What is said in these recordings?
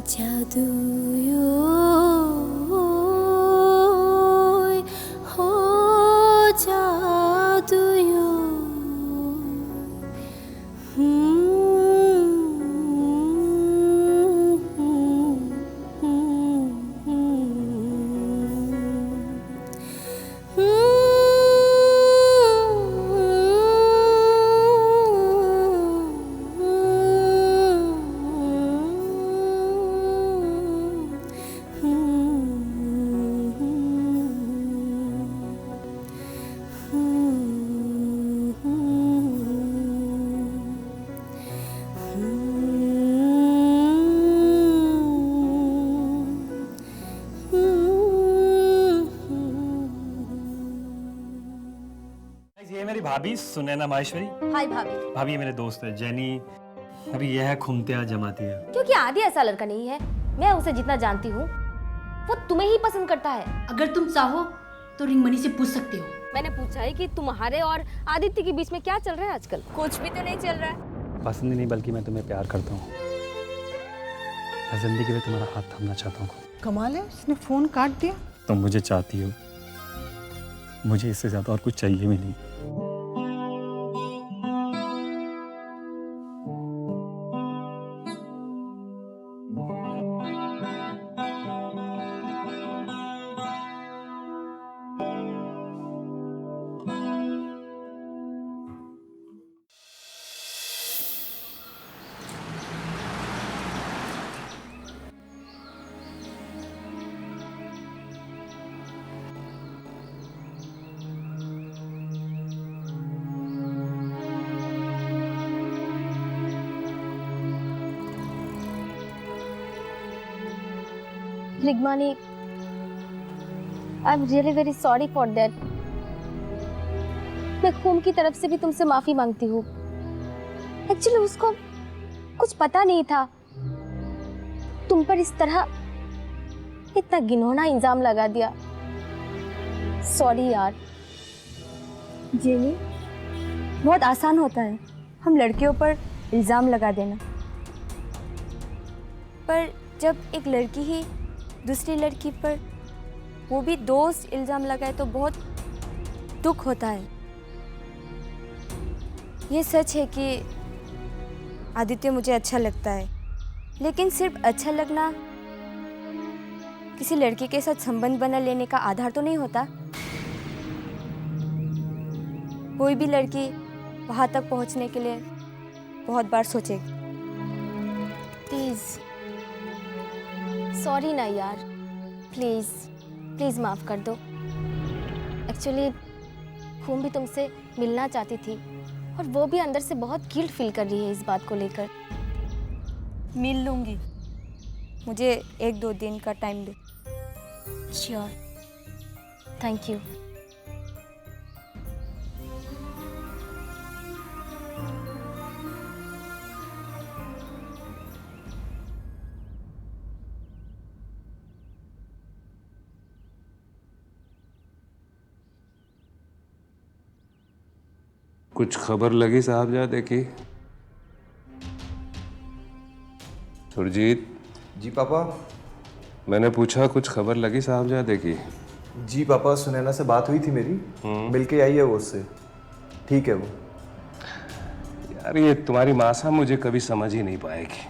जादू हो जादू ये मेरी भाभी सुनैना माहेश्वरी। हाय भाभी। भाभी ये मेरे दोस्त है जेनी। अभी यह है खुमतिया जमातिया। क्योंकि आदि ऐसा लड़का नहीं है। मैं उसे जितना जानती हूँ वो तुम्हें ही पसंद करता है। अगर तुम चाहो तो रिंगमणि से पूछ सकते हो। मैंने पूछा है कि तुम्हारे और आदित्य के बीच में क्या चल रहा है आजकल। कुछ भी तो नहीं चल रहा है। पसंद ही नहीं बल्कि मैं तुम्हें प्यार करता हूँ। मैं जिंदगी में तुम्हारा हाथ थामना चाहता हूँ। कमाल है, उसने फोन काट दिया। तुम मुझे चाहती हो, मुझे इससे ज्यादा और कुछ चाहिए भी नहीं। रिगमानी, I am really very sorry for that. मैं खूम की तरफ से भी तुमसे माफी मांगती हूँ। एक्चुअली उसको कुछ पता नहीं था तुम पर इस तरह इतना घिनौना इल्जाम लगा दिया। सॉरी यार। जेनी, बहुत आसान होता है हम लड़कियों पर इल्ज़ाम लगा देना, पर जब एक लड़की ही दूसरी लड़की पर, वो भी दोस्त, इल्ज़ाम लगाए तो बहुत दुख होता है। ये सच है कि आदित्य मुझे अच्छा लगता है, लेकिन सिर्फ अच्छा लगना किसी लड़की के साथ संबंध बना लेने का आधार तो नहीं होता। कोई भी लड़की वहाँ तक पहुँचने के लिए बहुत बार सोचेगी। प्लीज सॉरी ना यार, प्लीज प्लीज माफ कर दो। एक्चुअली खूम भी तुमसे मिलना चाहती थी और वो भी अंदर से बहुत गिल्ट फील कर रही है इस बात को लेकर। मिल लूँगी, मुझे 1-2 दिन का टाइम दो। Sure, thank you. कुछ खबर लगी साहबजादे की? सुरजीत। जी पापा। मैंने पूछा कुछ खबर लगी साहबजादे की? जी पापा, सुनैना से बात हुई थी मेरी, मिल के आई है वो उससे, ठीक है वो। यार ये तुम्हारी माँ साहब मुझे कभी समझ ही नहीं पाएगी।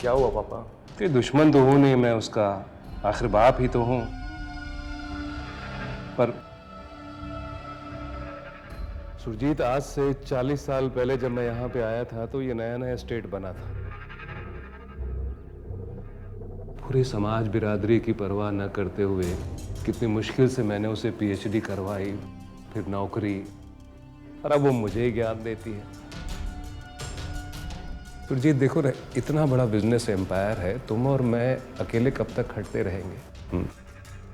क्या हुआ पापा? कि दुश्मन तो हूँ नहीं मैं उसका, आखिर बाप ही तो हूँ। पर सुरजीत, आज से 40 साल पहले जब मैं यहाँ पे आया था तो ये नया नया स्टेट बना था। पूरे समाज बिरादरी की परवाह न करते हुए कितनी मुश्किल से मैंने उसे पीएचडी करवाई, फिर नौकरी, और अब वो मुझे ही ज्ञान देती है। सुरजीत देखो ना, इतना बड़ा बिजनेस एम्पायर है, तुम और मैं अकेले कब तक खटते रहेंगे?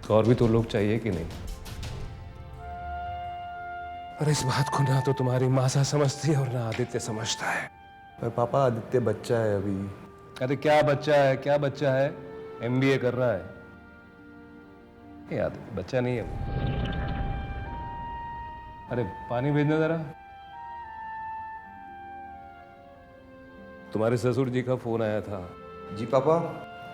तो और भी तो लोग चाहिए कि नहीं? और इस बात को ना तो तुम्हारी माँ सा समझती है और ना आदित्य समझता है। पर पापा आदित्य बच्चा है अभी। अरे क्या बच्चा है, क्या बच्चा है? एमबीए कर रहा है। नहीं आदित्य बच्चा नहीं है वो। अरे पानी भेजना जरा। तुम्हारे ससुर जी का फोन आया था। जी पापा।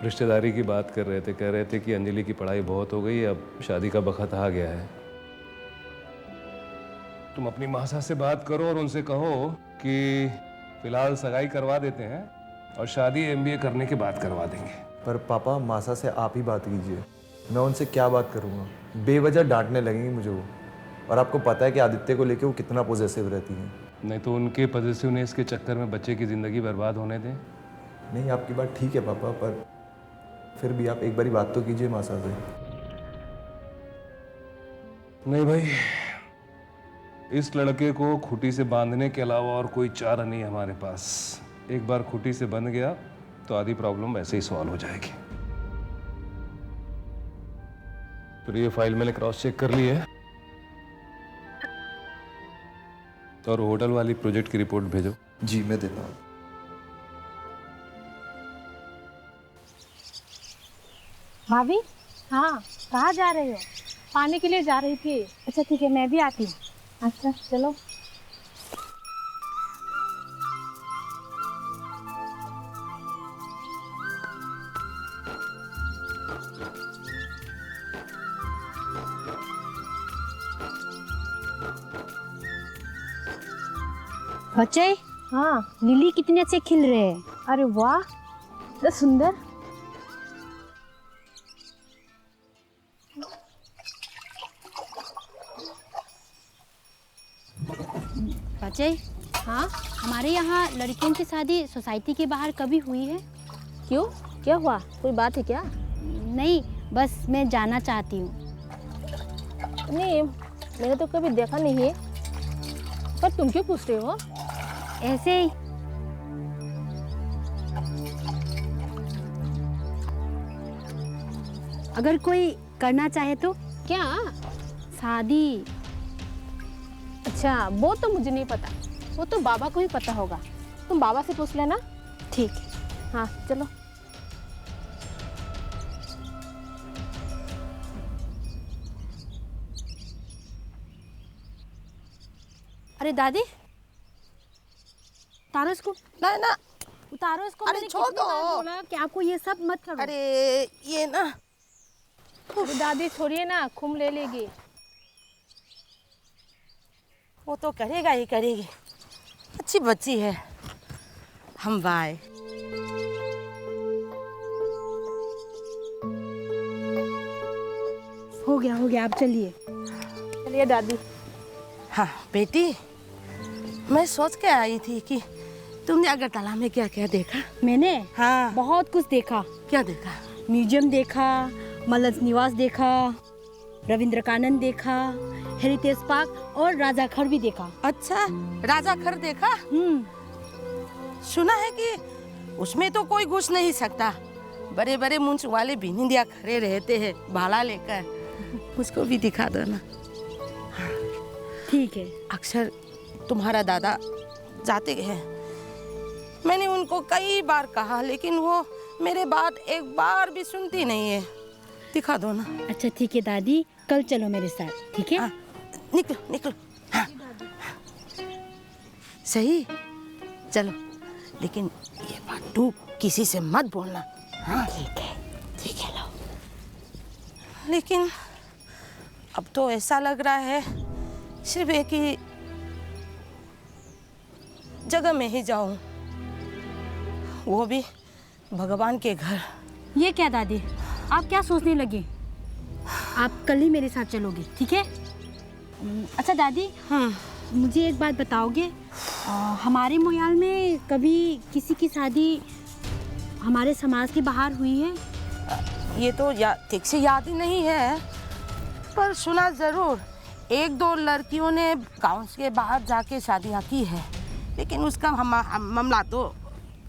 रिश्तेदारी की बात कर रहे थे, कह रहे थे कि अंजलि की पढ़ाई बहुत हो गई, अब शादी का बखत आ गया है। तुम अपनी मासा से बात करो और उनसे कहो कि फिलहाल सगाई करवा देते हैं और शादी MBA करने के बाद करवा देंगे। पर पापा मासा से आप ही बात कीजिए, मैं उनसे क्या बात करूँगा? बेवजह डांटने लगेंगे मुझे वो। और आपको पता है कि आदित्य को लेके वो कितना पॉजेसिव रहती है। नहीं तो उनके पॉजिटिवनेस के चक्कर में बच्चे की ज़िंदगी बर्बाद होने दें। नहीं, आपकी बात ठीक है पापा, पर फिर भी आप एक बारी बात तो कीजिए मासा से। नहीं भाई, इस लड़के को खूंटी से बांधने के अलावा और कोई चारा नहीं है हमारे पास। एक बार खूंटी से बंध गया तो आधी प्रॉब्लम वैसे ही सॉल्व हो जाएगी। तो ये फाइल मैंने क्रॉस चेक कर ली है और होटल वाली प्रोजेक्ट की रिपोर्ट भेजो। जी मैं देता हूँ। भाभी, हाँ कहाँ जा रही हो? पानी के लिए जा रही थी। अच्छा ठीक है, मैं भी आती हूँ। अच्छा चलो। बच्चे, हाँ, लिली कितने अच्छे खिल रहे हैं। अरे वाह, इतना सुंदर। बच्चे, हाँ, हमारे यहाँ लड़कियों की शादी सोसाइटी के बाहर कभी हुई है? क्यों, क्या हुआ? कोई बात है क्या? नहीं, बस मैं जानना चाहती हूँ। नहीं, मैंने तो कभी देखा नहीं है। पर तुम क्यों पूछ रहे हो? ऐसे ही। अगर कोई करना चाहे तो क्या? शादी। अच्छा, वो तो मुझे नहीं पता, वो तो बाबा को ही पता होगा। तुम बाबा से पूछ लेना। ठीक है। हाँ चलो। अरे दादी, उतारो इसको। ना ना, उतारो इसको। अरे मैंने छोड़ कितनी बार दो। बोला कि आपको ये सब मत करो। अरे ये ना, अरे दादी छोड़िए ना, खून ले लेगी। वो तो करेगा ही करेगी, अच्छी बच्ची है। हम बाय। हो गया, आप चलिए। चलिए दादी। हाँ बेटी, मैं सोच के आई थी कि तुमने अगरतला में क्या क्या देखा। मैंने हाँ, बहुत कुछ देखा। क्या देखा? म्यूजियम देखा, मलज निवास देखा, रविंद्र कानन देखा, हेरिटेज पार्क और राजा खर भी देखा। अच्छा, राजा खर देखा? सुना है कि उसमें तो कोई घुस नहीं सकता। बड़े बड़े मूंछ वाले बिनिंदिया खड़े रहते हैं भाला लेकर। मुझको भी दिखा दो ना। ठीक है। अक्सर तुम्हारा दादा जाते हैं, मैंने उनको कई बार कहा, लेकिन वो मेरे बात एक बार भी सुनती नहीं है। दिखा दो ना। अच्छा ठीक है दादी, कल चलो मेरे साथ। ठीक है? हाँ, निकलो निकलो। हाँ, सही, चलो। लेकिन ये बात तू किसी से मत बोलना। हाँ ठीक है लो। लेकिन अब तो ऐसा लग रहा है सिर्फ एक ही जगह में ही जाऊं, वो भी भगवान के घर। ये क्या दादी, आप क्या सोचने लगी? आप कल ही मेरे साथ चलोगी, ठीक है? अच्छा दादी, मुझे एक बात बताओगे? हमारे मोयाल में कभी किसी की शादी हमारे समाज के बाहर हुई है? ये तो ठीक से याद ही नहीं है, पर सुना जरूर। एक दो लड़कियों ने गांव के बाहर जाके शादियाँ की है, लेकिन उसका मामला तो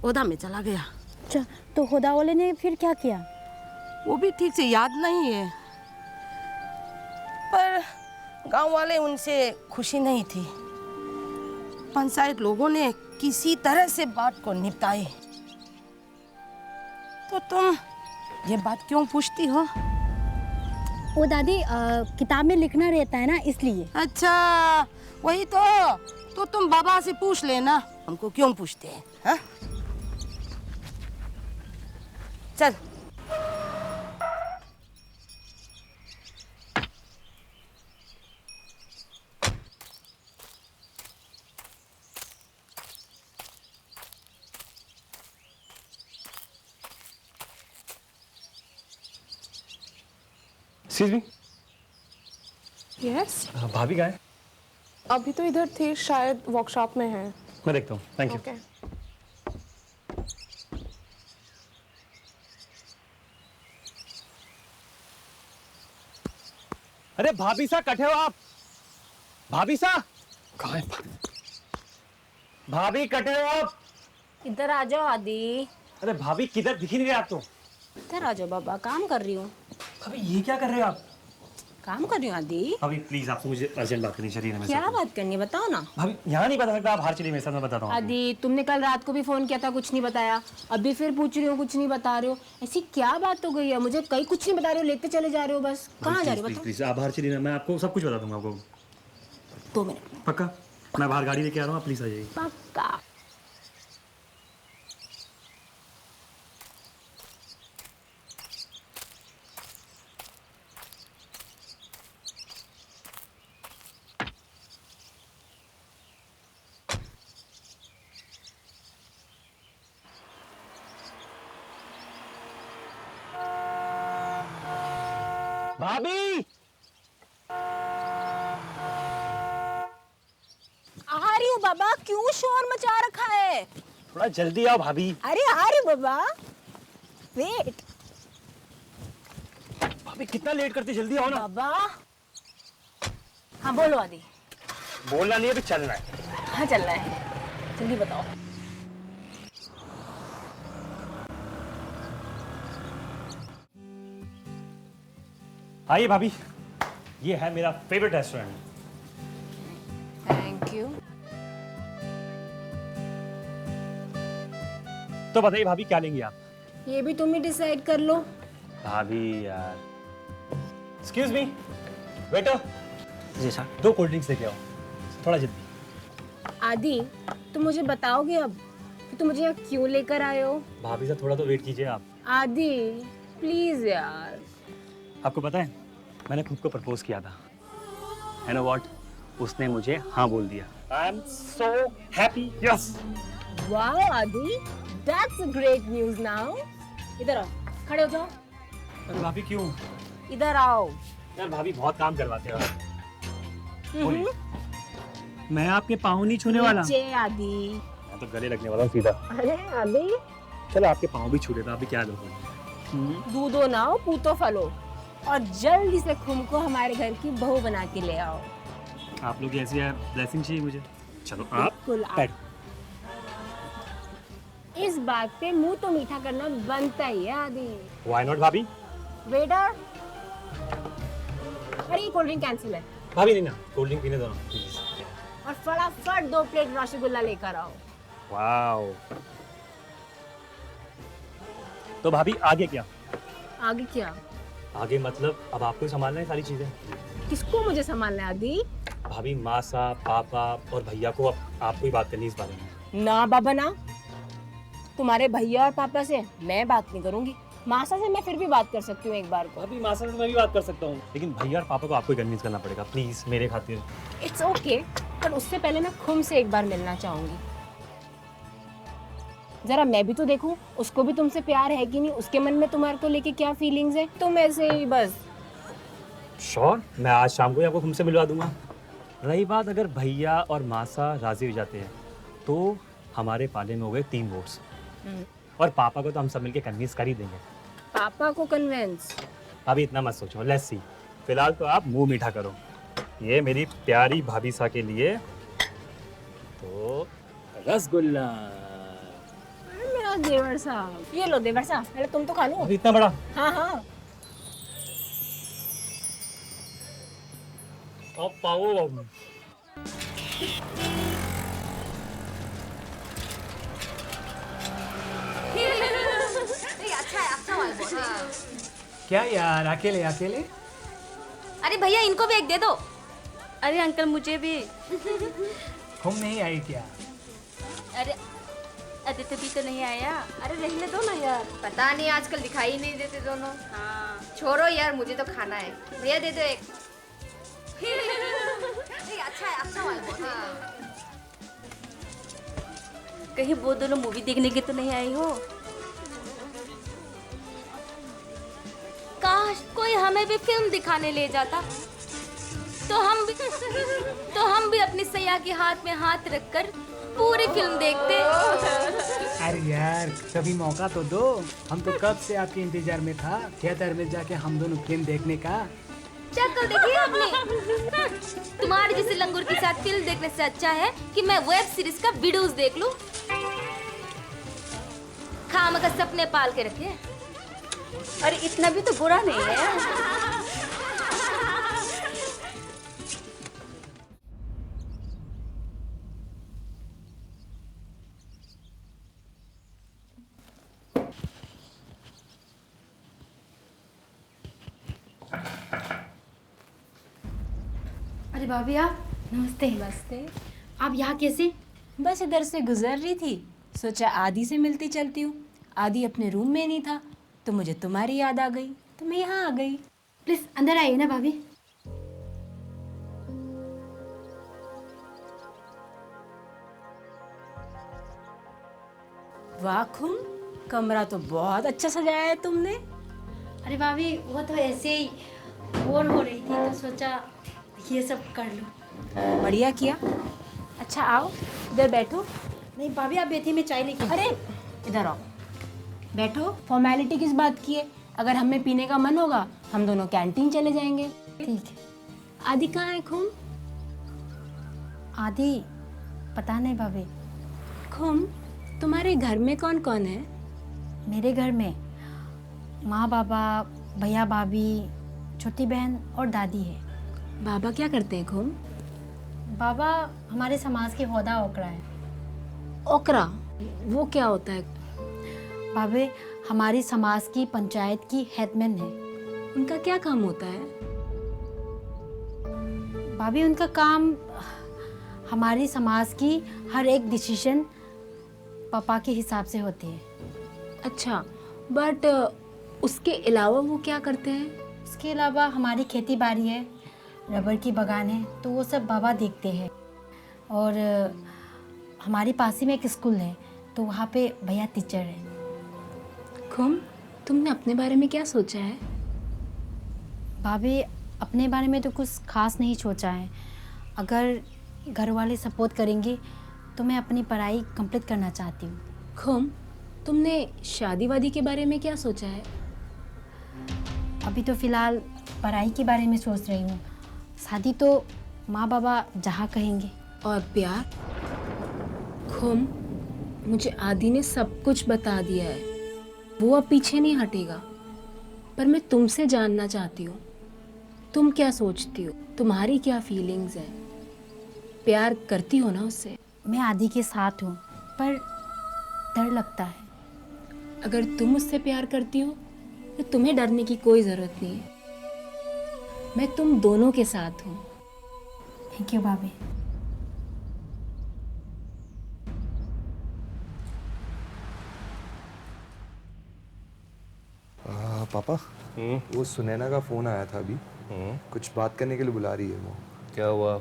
ओदा में चला गया। अच्छा, तो खुदा वाले ने फिर क्या किया? वो भी ठीक से याद नहीं है, पर गांव वाले उनसे खुशी नहीं थी। पंचायत लोगों ने किसी तरह से बात को निपटाई। तो तुम ये बात क्यों पूछती हो? वो दादी, किताब में लिखना रहता है ना, इसलिए। अच्छा, वही तो तुम बाबा से पूछ लेना, हमको क्यों पूछते हैं? हाँ? चल एक्सक्यूज मी, यस, भाभी कहाँ है? अभी तो इधर थे, शायद वर्कशॉप में है। मैं देखता हूँ, थैंक यू। ओके। अरे भाभी सा कटे हो आप? भाभी सा कहाँ है? भाभी कटे हो आप? इधर आ जाओ आदि। अरे भाभी किधर दिख ही नहीं रहे आप तो। इधर आ जाओ बाबा, काम कर रही हूँ। भाभी ये क्या कर रहे हो आप? काम कर रही हूँ आदि। भाभी प्लीज आपसे मुझे अर्जेंट बात करनी चाहिए मेरे क्या साथ। बात करनी है बताओ ना। भाभी यहाँ नहीं बता सकता, आप बाहर चलिए मेरे साथ, मैं बताता हूँ आपको। आदि तुमने कल रात को भी फोन किया था, कुछ नहीं बताया। अभी फिर पूछ रही हो, कुछ नहीं बता रहे हो। ऐसी क्या बात हो गई है? मुझे कहीं कुछ नहीं बता रहे हो, लेते चले जा रहे हो बस। कहाँ जा रहे हो बताओ। प्लीज आप बाहर चलिए ना, मैं आपको सब कुछ बता दूंगा आपको। 2 मिनट। पक्का? मैं बाहर गाड़ी लेके आ रहा हूँ, आप प्लीज आ जाइए। पक्का। भाभी आ रही हूँ बाबा, क्यों शोर मचा रखा है? थोड़ा जल्दी आओ भाभी। अरे आ रही हूँ बाबा, वेट। भाभी कितना लेट करती, जल्दी आओ ना। बाबा हाँ बोलो आदि। बोलना नहीं है, अभी चलना है। हाँ चल रहा है, जल्दी बताओ। आइए भाभी, ये है मेरा फेवरेट रेस्टोरेंट। Thank you. तो बताइए भाभी क्या लेंगी आप? ये भी तुम ही डिसाइड कर लो। भाभी यार। Excuse me, waiter. जी सर। 2 कोल्ड ड्रिंक्स लेके आओ, थोड़ा जल्दी। आदि तुम मुझे बताओगे अब कि तुम मुझे यहाँ क्यों लेकर आए हो? भाभी से थोड़ा तो वेट कीजिए आप। आदि प्लीज यार। आपको पता है मैंने खुद को प्रपोज किया था, है ना व्हाट? उसने मुझे हाँ बोल दिया। I am so happy. Yes. Wow Adi, that's a great news now. इधर आओ, खड़े हो जाओ। अरे भाभी क्यों? इधर आओ। यार भाभी बहुत काम करवाते हो आप। बोलिए। मैं आपके पाँव नहीं छूने वाला। नीचे आदि। मैं तो गले लगने वाला हूँ सीधा। अरे आदि, चलो आपके पाँव भी छू लेता, अभी क्या दोगे? दूधो नाओ पूतो फलो, और जल्दी से खुम को हमारे घर की बहू बना के ले आओ। आप लोग ऐसी यार ब्लेसिंग चाहिए मुझे। चलो आप बिल्कुल आप। बैठो। इस बात पे मुंह तो मीठा करना बनता ही है आदि। व्हाई नॉट भाभी? वेटर, अरे ये कोल्ड ड्रिंक कैंसिल है। भाभी नहीं ना, कोल्ड ड्रिंक पीने दो ना प्लीज। और फटाफट 2 प्लेट रसगुल्ला लेकर आओ। वाओ। तो भाभी आगे क्या? आगे क्या? आगे मतलब अब आपको ही संभालना है सारी चीजें। किसको मुझे संभालना है आदि? भाभी मासा, पापा और भैया को अब आपको ही बात करनी है इस बारे में। ना बाबा ना, तुम्हारे भैया और पापा से मैं बात नहीं करूंगी। मासा से मैं फिर भी बात कर सकती हूँ एक बार को। भाभी मासा से मैं भी बात कर सकता हूँ, लेकिन भैया और पापा को आपको ही कन्विंस करना पड़ेगा प्लीज, मेरे खातिर। इट्स ओके, पर उससे पहले मैं खुम से एक बार मिलना चाहूंगी। जरा मैं भी तो देखूं, उसको भी तुमसे प्यार है कि नहीं, उसके मन में तुम्हारे को लेके क्या फीलिंग्स है। तुम ऐसे ही बस। श्योर, मैं आज शाम को ही आपको तुमसे मिलवा दूंगा। रही बात अगर भैया और मासा राजी हो जाते हैं तो हमारे पाले में हो गए 3 वोट्स, और पापा को तो हम सब मिलके कन्विंस कर ही देंगे। पापा को कन्विंस? अभी इतना मत सोचो, लेट्स सी। फिलहाल तो आप मुंह मीठा करो। ये मेरी प्यारी भाभी सा के लिए तो रसगुल्ला। मेरा देवर साहब, ये लो देवर साहब, पहले तुम तो खा लो। अभी इतना बड़ा? हाँ हाँ। अब पाओ। क्या यार, अकेले अकेले? अरे भैया इनको भी एक दे दो। अरे अंकल मुझे भी। हम नहीं आई क्या? अरे आदित्य भी तो नहीं आया। अरे रहने दो ना यार। पता नहीं आजकल दिखाई ही नहीं देते दोनों। हाँ छोड़ो यार, मुझे तो खाना है। भैया दे दो एक। अच्छा वाला बहुत है। कहीं वो दोनों मूवी देखने के तो नहीं आई हो? काश कोई कोई हमें भी फिल्म दिखाने ले जाता तो हम भी अपनी सैया के हाथ में हाथ रखकर पूरी फिल्म देखते। अरे यार कभी मौका तो दो, हम तो कब से आपके इंतजार में था थिएटर में जाके हम दोनों फिल्म देखने का। शक्ल देखी आपने? तुम्हारे जैसे लंगूर के साथ फिल्म देखने से अच्छा है कि मैं वेब सीरीज का वीडियोस देख लूं। खाम का सपने पाल के रखे। अरे इतना भी तो बुरा नहीं है। अरे भाभी आप नमस्ते। नमस्ते। आप यहाँ कैसे? बस इधर से गुजर रही थी, सोचा आदि से मिलती चलती हूँ। आदि अपने रूम में नहीं था तो मुझे तुम्हारी याद आ गई तो मैं यहाँ आ गई। प्लीज अंदर आइए ना भाभी। वाह खुम, कमरा तो बहुत अच्छा सजाया है तुमने। अरे भाभी वो तो ऐसे ही बोर हो रही थी तो सोचा ये सब कर लो। बढ़िया किया। अच्छा आओ इधर बैठो। नहीं भाभी आप बैठिए, मैं चाय लेके। अरे इधर आओ बैठो। फॉर्मेलिटी किस बात की है? अगर हमें पीने का मन होगा हम दोनों कैंटीन चले जाएंगे। ठीक है। आदि कहाँ है खुम? आदि पता नहीं भाभी। खुम तुम्हारे घर में कौन कौन है? मेरे घर में माँ बाबा, भैया भाभी, छोटी बहन और दादी है। बाबा क्या करते हैं खुम? बाबा हमारे समाज के होदा ओकरा है। ओकरा वो क्या होता है? भाभी हमारी समाज की पंचायत की हेडमैन है। उनका क्या काम होता है? भाभी उनका काम हमारी समाज की हर एक डिसीजन पापा के हिसाब से होती है। अच्छा बट उसके अलावा वो क्या करते हैं? उसके अलावा हमारी खेती बाड़ी है, रबर की बागान है, तो वो सब बाबा देखते हैं। और हमारे पास ही में एक स्कूल है तो वहाँ पे भैया टीचर है। खुम तुमने अपने बारे में क्या सोचा है? भाभी अपने बारे में तो कुछ खास नहीं सोचा है। अगर घर वाले सपोर्ट करेंगे तो मैं अपनी पढ़ाई कंप्लीट करना चाहती हूँ। खुम तुमने शादी वादी के बारे में क्या सोचा है? अभी तो फ़िलहाल पढ़ाई के बारे में सोच रही हूँ। शादी तो माँ बाबा जहाँ कहेंगे। और प्यार? खुम मुझे आदि ने सब कुछ बता दिया है, वो अब पीछे नहीं हटेगा। पर मैं तुमसे जानना चाहती हूँ तुम क्या सोचती हो, तुम्हारी क्या फीलिंग्स हैं? प्यार करती हो ना उससे? मैं आदि के साथ हूँ पर डर लगता है। अगर तुम उससे प्यार करती हो तो तुम्हें डरने की कोई ज़रूरत नहीं है। मैं तुम दोनों के साथ हूँ। थैंक यू भाभी। पापा वो सुनैना का फ़ोन आया था अभी। कुछ बात करने के लिए बुला रही है वो। क्या हुआ,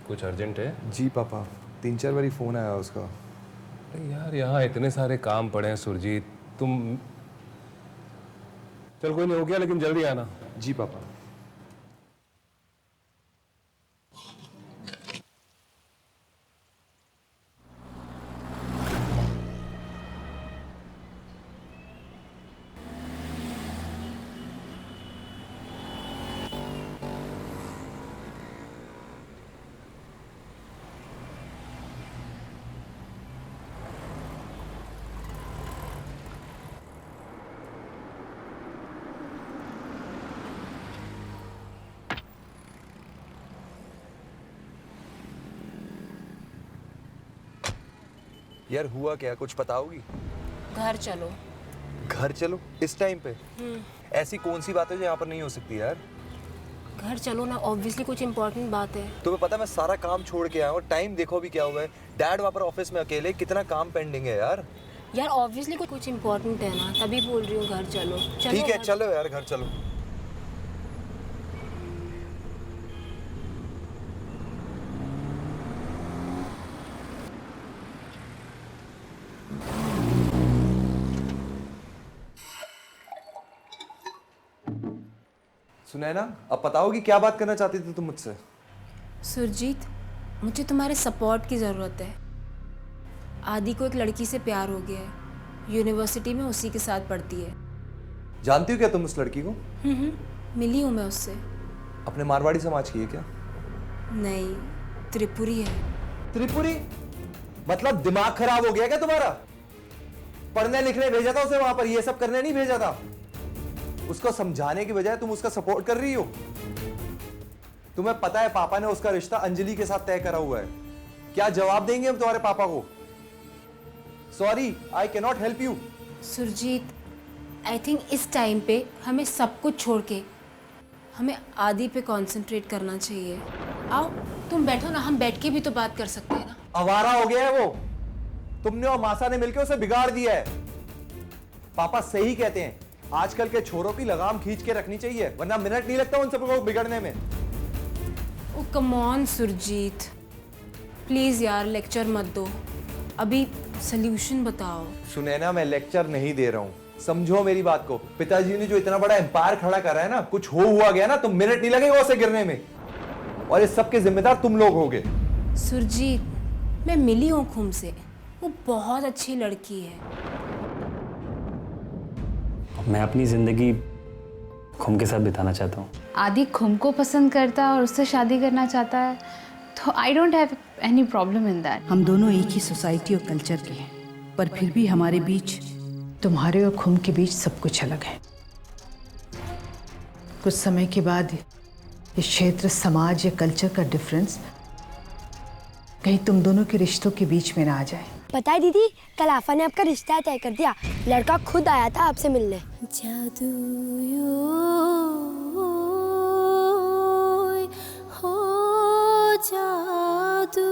कुछ अर्जेंट है? जी पापा, 3-4 बारी फ़ोन आया उसका। अरे यार यहाँ इतने सारे काम पड़े हैं सुरजीत, तुम चल कोई नहीं, हो गया लेकिन जल्दी आना। जी पापा। यार हुआ क्या, कुछ बताओगी? घर चलो। घर चलो इस टाइम पे? ऐसी कौन सी बात है जो यहाँ पर नहीं हो सकती यार? घर चलो ना, ऑब्वियसली कुछ इम्पोर्टेंट बात है। तुम्हें पता है मैं सारा काम छोड़ के आया हूँ, टाइम देखो भी क्या हुआ है। डैड वहाँ पर ऑफिस में अकेले, कितना काम पेंडिंग है यार। यार ऑब्वियसली कुछ इम्पोर्टेंट है ना, तभी बोल रही हूँ घर चलो। ठीक है चलो यार घर चलो। सुनैना, अब बताओगी क्या बात करना चाहती थी तुम मुझसे? सुरजीत, मुझे तुम्हारे सपोर्ट की ज़रूरत है। आदि को एक लड़की से प्यार हो गया है, यूनिवर्सिटी में उसी के साथ पढ़ती है। जानती हो क्या तुम उस लड़की को? मिली हूँ मैं उससे। अपने मारवाड़ी समाज की है क्या? नहीं, त्रिपुरी है। त्रिपुरी? मतलब दिमाग खराब हो गया क्या तुम्हारा? पढ़ने लिखने भेजा था उसे वहां पर, ये सब करने नहीं भेजा था। उसको समझाने की बजाय तुम उसका सपोर्ट कर रही हो। तुम्हें पता है पापा ने उसका रिश्ता अंजलि के साथ तय करा हुआ है। क्या जवाब देंगे हम तुम्हारे पापा को? Sorry, I can not help you. Surjit, I think इस टाइम पे हमें सब कुछ छोड़ के हमें आदि पे कंसंट्रेट करना चाहिए। आओ तुम बैठो ना, हम बैठ के भी तो बात कर सकते हैं ना। आवारा हो गया है वो। तुमने और मासा ने मिलकर उसे बिगाड़ दिया है। पापा सही कहते हैं, आजकल के छोरों की लगाम खींच के रखनी चाहिए, वरना मिनट नहीं लगता उन सबको बिगड़ने में। ओ कम ऑन सुरजीत, प्लीज यार लेक्चर मत दो, अभी सल्यूशन बताओ। सुनैना, मैं लेक्चर नहीं दे रहा हूं, समझो मेरी बात को। पिताजी ने जो इतना बड़ा एम्पायर खड़ा करा है ना, कुछ हुआ गया ना तो मिनट नहीं लगेगा उसे गिरने में, और इस सब के जिम्मेदार तुम लोग होगे। सुरजीत, मैं मिली हूँ खुम से, वो बहुत अच्छी लड़की है। मैं अपनी ज़िंदगी खुम के साथ बिताना चाहता हूँ। आदि खुम को पसंद करता है और उससे शादी करना चाहता है, तो I don't have any problem in that. हम दोनों एक ही सोसाइटी और कल्चर के हैं, पर फिर भी हमारे बीच, तुम्हारे और खुम के बीच सब कुछ अलग है। कुछ समय के बाद ये क्षेत्र, समाज या कल्चर का डिफरेंस कहीं तुम दोनों के रिश्तों के बीच में ना आ जाए। पता है दीदी, कल आफा ने आपका रिश्ता तय कर दिया। लड़का खुद आया था आपसे मिलने। जादू हो जादू